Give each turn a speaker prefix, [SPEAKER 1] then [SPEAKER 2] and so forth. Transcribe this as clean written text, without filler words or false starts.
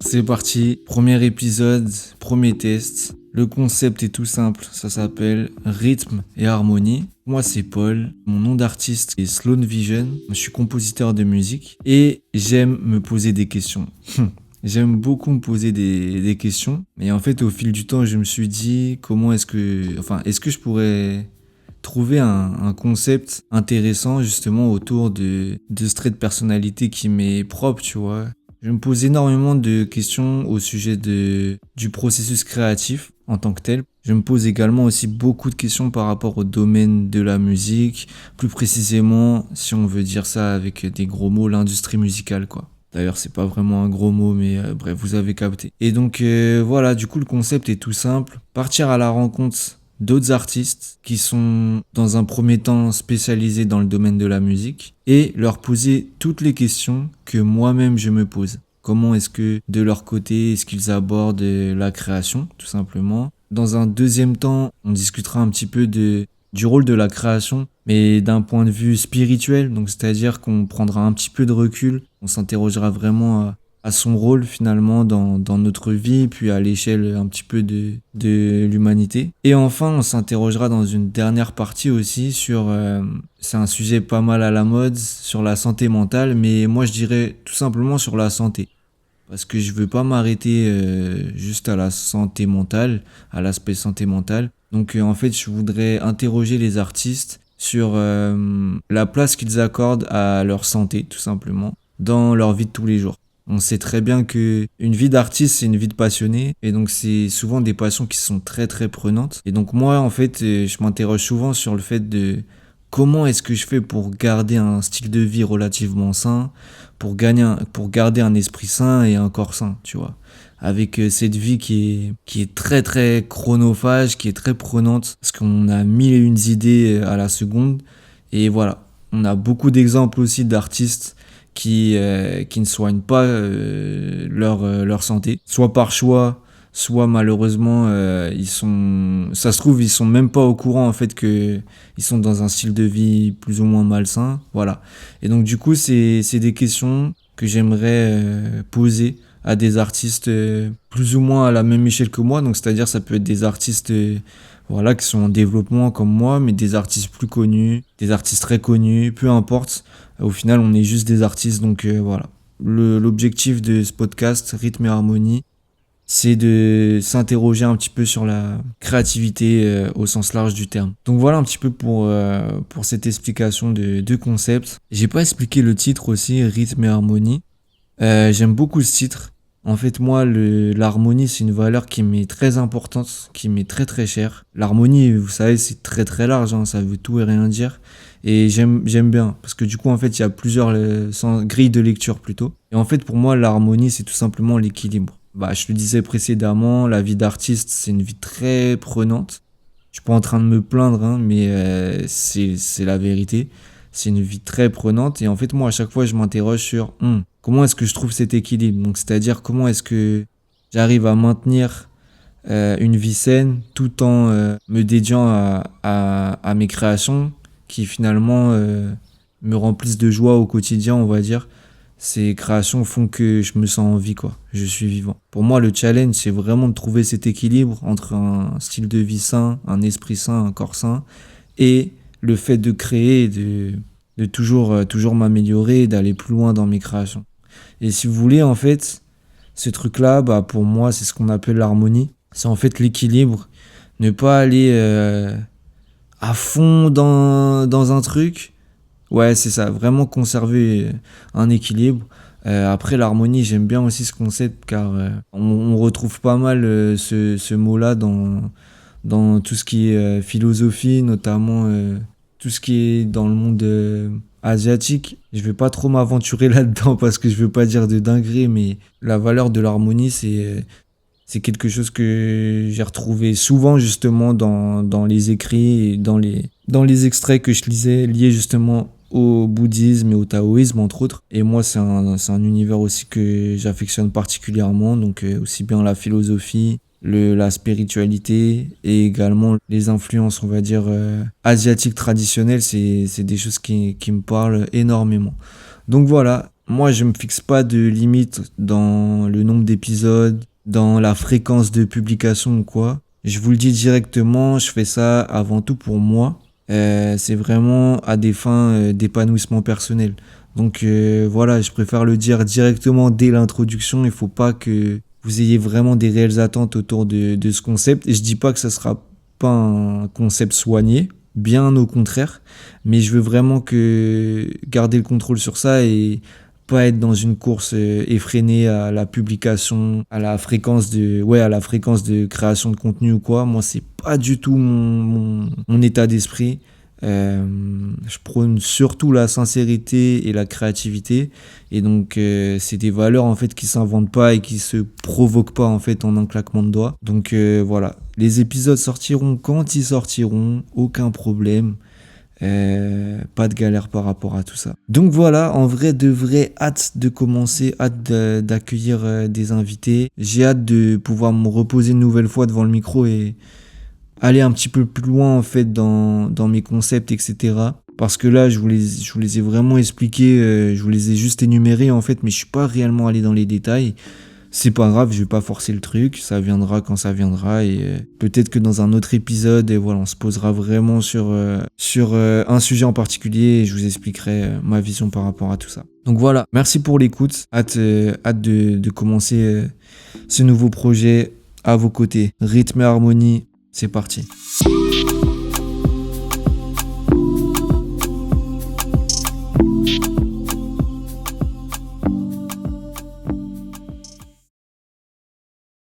[SPEAKER 1] C'est parti, premier épisode, premier test. Le concept est tout simple, ça s'appelle rythme et harmonie. Moi c'est Paul, mon nom d'artiste est Sloan Vision, je suis compositeur de musique et j'aime me poser des questions. J'aime beaucoup me poser des questions, et en fait au fil du temps je me suis dit est-ce que je pourrais trouver un concept intéressant justement autour de ce trait de personnalité qui m'est propre, tu vois. Je me pose énormément de questions au sujet du processus créatif en tant que tel. Je me pose également aussi beaucoup de questions par rapport au domaine de la musique, plus précisément, si on veut dire ça avec des gros mots, l'industrie musicale, quoi. D'ailleurs, c'est pas vraiment un gros mot, mais bref, vous avez capté. Et donc voilà, du coup, le concept est tout simple. Partir à la rencontre d'autres artistes qui sont dans un premier temps spécialisés dans le domaine de la musique et leur poser toutes les questions que moi-même je me pose. Comment est-ce que de leur côté, est-ce qu'ils abordent la création, tout simplement. Dans un deuxième temps, on discutera un petit peu du rôle de la création, mais d'un point de vue spirituel, donc c'est-à-dire qu'on prendra un petit peu de recul, on s'interrogera vraiment à son rôle finalement dans notre vie, puis à l'échelle un petit peu de l'humanité. Et enfin, on s'interrogera dans une dernière partie aussi sur, c'est un sujet pas mal à la mode, sur la santé mentale, mais moi je dirais tout simplement sur la santé. Parce que je veux pas m'arrêter juste à la santé mentale, à l'aspect santé mentale. Donc en fait, je voudrais interroger les artistes sur la place qu'ils accordent à leur santé, tout simplement, dans leur vie de tous les jours. On sait très bien que une vie d'artiste, c'est une vie de passionné, et donc c'est souvent des passions qui sont très très prenantes. Et donc moi, en fait, je m'interroge souvent sur le fait de comment est-ce que je fais pour garder un style de vie relativement sain, pour garder un esprit sain et un corps sain, tu vois. Avec cette vie qui est très très chronophage, qui est très prenante, parce qu'on a mille et une idées à la seconde. Et voilà, on a beaucoup d'exemples aussi d'artistes qui ne soignent pas leur santé, soit par choix, soit malheureusement ça se trouve ils sont même pas au courant en fait que ils sont dans un style de vie plus ou moins malsain, voilà. Et donc du coup c'est des questions que j'aimerais poser à des artistes plus ou moins à la même échelle que moi, donc c'est-à-dire ça peut être des artistes voilà, qui sont en développement comme moi, mais des artistes plus connus, des artistes très connus, peu importe. Au final, on est juste des artistes, donc voilà. L'objectif de ce podcast, Rythme et Harmonie, c'est de s'interroger un petit peu sur la créativité au sens large du terme. Donc voilà un petit peu pour cette explication de concept. J'ai pas expliqué le titre aussi, Rythme et Harmonie. J'aime beaucoup ce titre. En fait, moi, l'harmonie, c'est une valeur qui m'est très importante, qui m'est très très chère. L'harmonie, vous savez, c'est très très large, hein, ça veut tout et rien dire. Et j'aime bien, parce que du coup, en fait, il y a plusieurs grilles de lecture plutôt. Et en fait, pour moi, l'harmonie, c'est tout simplement l'équilibre. Bah, je le disais précédemment, la vie d'artiste, c'est une vie très prenante. Je suis pas en train de me plaindre, hein, mais c'est la vérité. C'est une vie très prenante. Et en fait, moi, à chaque fois, je m'interroge sur comment est-ce que je trouve cet équilibre. Donc, c'est-à-dire, comment est-ce que j'arrive à maintenir une vie saine tout en me dédiant à mes créations qui, finalement, me remplissent de joie au quotidien, on va dire. Ces créations font que je me sens en vie, quoi. Je suis vivant. Pour moi, le challenge, c'est vraiment de trouver cet équilibre entre un style de vie sain, un esprit sain, un corps sain, et le fait de créer, de toujours m'améliorer, d'aller plus loin dans mes créations. Et si vous voulez, en fait, ce truc-là, bah, pour moi, c'est ce qu'on appelle l'harmonie. C'est en fait l'équilibre. Ne pas aller à fond dans un truc. Ouais, c'est ça, vraiment conserver un équilibre. Après, l'harmonie, j'aime bien aussi ce concept car on retrouve pas mal ce mot-là dans tout ce qui est philosophie, notamment tout ce qui est dans le monde asiatique. Je vais pas trop m'aventurer là-dedans parce que je veux pas dire de dinguerie, mais la valeur de l'harmonie, c'est quelque chose que j'ai retrouvé souvent justement dans les écrits et dans les extraits que je lisais liés justement au bouddhisme et au taoïsme entre autres. Et moi c'est un univers aussi que j'affectionne particulièrement, donc aussi bien la philosophie la spiritualité et également les influences, on va dire, asiatiques traditionnelles, c'est des choses qui me parlent énormément. Donc voilà, moi je me fixe pas de limite dans le nombre d'épisodes, dans la fréquence de publication ou quoi. Je vous le dis directement, je fais ça avant tout pour moi. C'est vraiment à des fins d'épanouissement personnel. Donc voilà, je préfère le dire directement dès l'introduction. Il faut pas que vous ayez vraiment des réelles attentes autour de ce concept. Et je dis pas que ça sera pas un concept soigné, bien au contraire. Mais je veux vraiment que garder le contrôle sur ça et pas être dans une course effrénée à la publication, à la fréquence de création de contenu ou quoi. Moi, c'est pas du tout mon état d'esprit. Je prône surtout la sincérité et la créativité. Et donc, c'est des valeurs en fait qui s'inventent pas et qui se provoquent pas en fait en un claquement de doigts. Donc voilà, les épisodes sortiront quand ils sortiront, aucun problème. Pas de galère par rapport à tout ça. Donc voilà, en vrai de vrai, hâte de commencer, d'accueillir des invités. J'ai hâte de pouvoir me reposer une nouvelle fois devant le micro et aller un petit peu plus loin en fait dans mes concepts, etc. Parce que là, je vous les ai vraiment expliqués, je vous les ai juste énumérés en fait, mais je suis pas réellement allé dans les détails. C'est pas grave, je vais pas forcer le truc, ça viendra quand ça viendra et peut-être que dans un autre épisode, voilà, on se posera vraiment sur un sujet en particulier et je vous expliquerai ma vision par rapport à tout ça. Donc voilà, merci pour l'écoute, hâte de commencer ce nouveau projet à vos côtés. Rythme et harmonie, c'est parti.